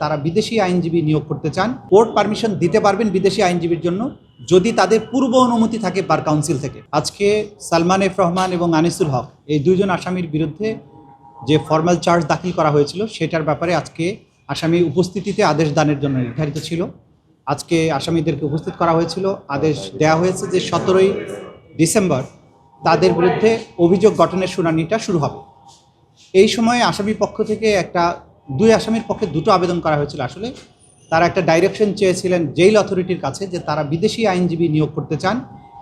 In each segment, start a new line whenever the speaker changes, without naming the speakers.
তারা বিদেশি আইনজীবী নিয়োগ করতে চান, কোর্ট পারমিশন দিতে পারবেন বিদেশি আইনজীবীর জন্য যদি তাদের পূর্ব অনুমতি থাকে বার কাউন্সিল থেকে। আজকে সালমান এফ রহমান এবং আনিসুল হক এই দুইজন আসামির বিরুদ্ধে যে ফর্মাল চার্জ দাখিল করা হয়েছিল সেটার ব্যাপারে আজকে আসামি উপস্থিতিতে আদেশ দানের জন্য নির্ধারিত ছিল। আজকে আসামিদেরকে উপস্থিত করা হয়েছিল, আদেশ দেওয়া হয়েছে যে 17ই ডিসেম্বর তাদের বিরুদ্ধে অভিযোগ গঠনের শুনানিটা শুরু হবে। এই সময়ে আসামি পক্ষ থেকে দুই আসামির পক্ষে দুটো আবেদন করা হয়েছিল। আসলে তারা একটা ডাইরেকশন চেয়েছিলেন জেইল অথরিটির কাছে যে তারা বিদেশি আইনজীবী নিয়োগ করতে চান,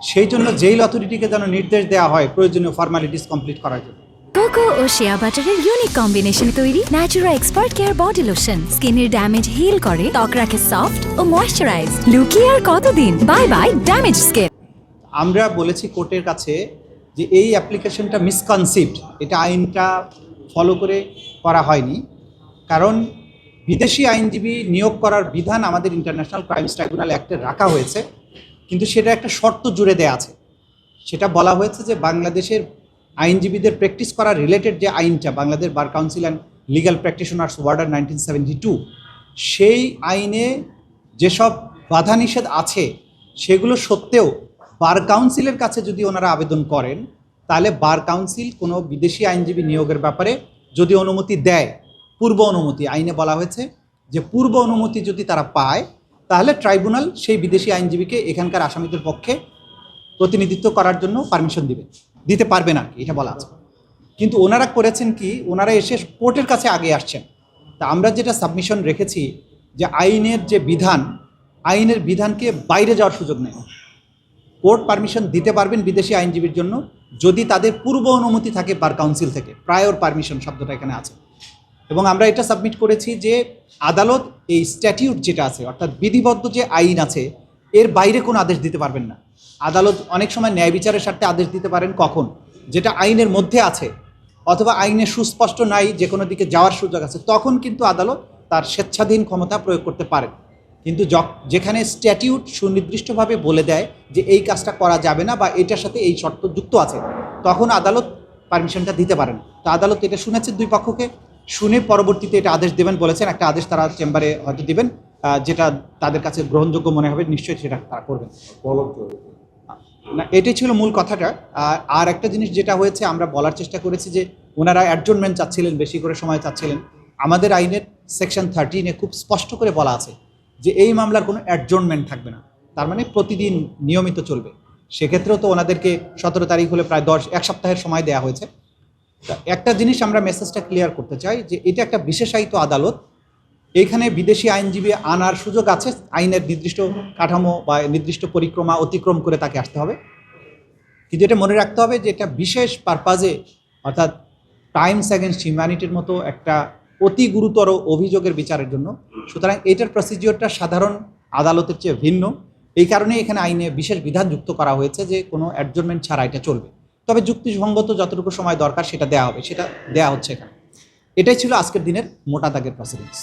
সেই জন্য জেইল অথরিটিকে যেন নির্দেশ দেওয়া হয় প্রয়োজনীয় ফর্মালিটিস কমপ্লিট করার জন্য।
কোকো ও শিয়া বাটারের ইউনিক কম্বিনেশনে তৈরি Natura expert care body lotion স্কিনের ড্যামেজ হিল করে, ত্বক রাখে সফট ও ময়েশ্চারাইজ। লুকিয়ে আর কতদিন, বাই বাই ড্যামেজ স্কিন।
আমরা বলেছি কোর্টের কাছে যে এই অ্যাপ্লিকেশনটা মিসকনসিভড, এটা আইনটা ফলো করে করা হয়নি। কারণ বিদেশি আইনজীবী নিয়োগ করার বিধান আমাদের ইন্টারন্যাশনাল ক্রাইমস ট্রাইব্যুনাল অ্যাক্টে রাখা হয়েছে, কিন্তু সেটা একটা শর্ত জুড়ে দেওয়া আছে। সেটা বলা হয়েছে যে বাংলাদেশের আইনজীবীদের প্র্যাকটিস করা রিলেটেড যে আইনটা, Bangladesh bar council and legal practitioners order 1972, সেই আইনে যেসব বাধা নিষেধ আছে সেগুলো সত্ত্বেও বার কাউন্সিলের কাছে যদি ওনারা আবেদন করেন, তাহলে বার কাউন্সিল কোনো বিদেশি আইনজীবী নিয়োগের ব্যাপারে যদি অনুমতি দেয়, পূর্ব অনুমতি আইনে বলা হয়েছে যে পূর্ব অনুমতি যদি তারা পায়, তাহলে ট্রাইব্যুনাল সেই বিদেশি আইনজীবীকে এখানকার আসামিদের পক্ষে প্রতিনিধিত্ব করার জন্য পারমিশন দিতে পারবে না, এটা বলা আছে। কিন্তু ওনারা করেছেন কি, ওনারা এসে কোর্টের কাছে আগে আসছেন। তা আমরা যেটা সাবমিশন রেখেছি যে আইনের যে বিধান, আইনের বিধানকে বাইরে যাওয়ার সুযোগ নেই। কোর্ট পারমিশন দিতে পারবেন বিদেশি আইনজীবীর জন্য যদি তাদের পূর্ব অনুমতি থাকে বার কাউন্সিল থেকে। প্রায়র পারমিশন শব্দটা এখানে আছে। এবং আমরা এটা সাবমিট করেছি যে আদালত এই স্ট্যাটিউট যেটা আছে, অর্থাৎ বিধিবদ্ধ যে আইন আছে, এর বাইরে কোনো আদেশ দিতে পারবেন না। আদালত অনেক সময় ন্যায় বিচারের স্বার্থে আদেশ দিতে পারেন কখন, যেটা আইনের মধ্যে আছে অথবা আইনে সুস্পষ্ট নাই, যে কোনো দিকে যাওয়ার সুযোগ আছে, তখন কিন্তু আদালত তার স্বেচ্ছাধীন ক্ষমতা প্রয়োগ করতে পারেন। কিন্তু যেখানে স্ট্যাটিউট সুনির্দিষ্টভাবে বলে দেয় যে এই কাজটা করা যাবে না বা এটার সাথে এই শর্ত যুক্ত আছে, তখন আদালত পারমিশনটা দিতে পারেন। তো আদালত এটা শুনেছে, দুই পক্ষকে শুনে পরবর্তীতে এটা আদেশ দেবেন বলেছেন। একটা আদেশ তারা চেম্বারে হয়তো দিবেন, যেটা তাদের কাছে গ্রহণযোগ্য মনে হবে, নিশ্চয়ই সেটা তারা করবেন না। এটাই ছিল মূল কথাটা। আর একটা জিনিস যেটা হয়েছে, আমরা বলার চেষ্টা করেছি যে ওনারা অ্যাডজর্নমেন্ট চাচ্ছিলেন, বেশি করে সময় চাচ্ছিলেন। আমাদের আইনের সেকশন 13 খুব স্পষ্ট করে বলা আছে যে এই মামলার কোনো অ্যাডজর্নমেন্ট থাকবে না, তার মানে প্রতিদিন নিয়মিত চলবে। সেক্ষেত্রেও তো ওনাদেরকে 17 তারিখ হলে প্রায় এক সপ্তাহের সময় দেওয়া হয়েছে। একটা জিনিস আমরা মেসেজটা ক্লিয়ার করতে চাই যে এটা একটা বিশেষায়িত আদালত, এইখানে বিদেশি আইনজীবী আনার সুযোগ আছে, আইনের নির্দিষ্ট কাঠামো বা নির্দিষ্ট পরিক্রমা অতিক্রম করে তাকে আসতে হবে। কিন্তু এটা মনে রাখতে হবে যে এটা বিশেষ পারপাজে, অর্থাৎ ক্রাইমস অ্যাগেনস্ট হিউম্যানিটির মতো একটা অতি গুরুতর অভিযোগের বিচারের জন্য। সুতরাং এটার প্রসিজিওরটা সাধারণ আদালতের চেয়ে ভিন্ন। এই কারণে এখানে আইনে বিশেষ বিধান যুক্ত করা হয়েছে যে কোনো অ্যাডজর্নমেন্ট ছাড়া এটা চলবে। তবে যুক্তিসঙ্গত যতটুকু সময় দরকার সেটা দেওয়া হবে, সেটা দেওয়া হচ্ছে এখানে। এটাই ছিল আজকের দিনের মোটা দাগের প্রসিডিংস।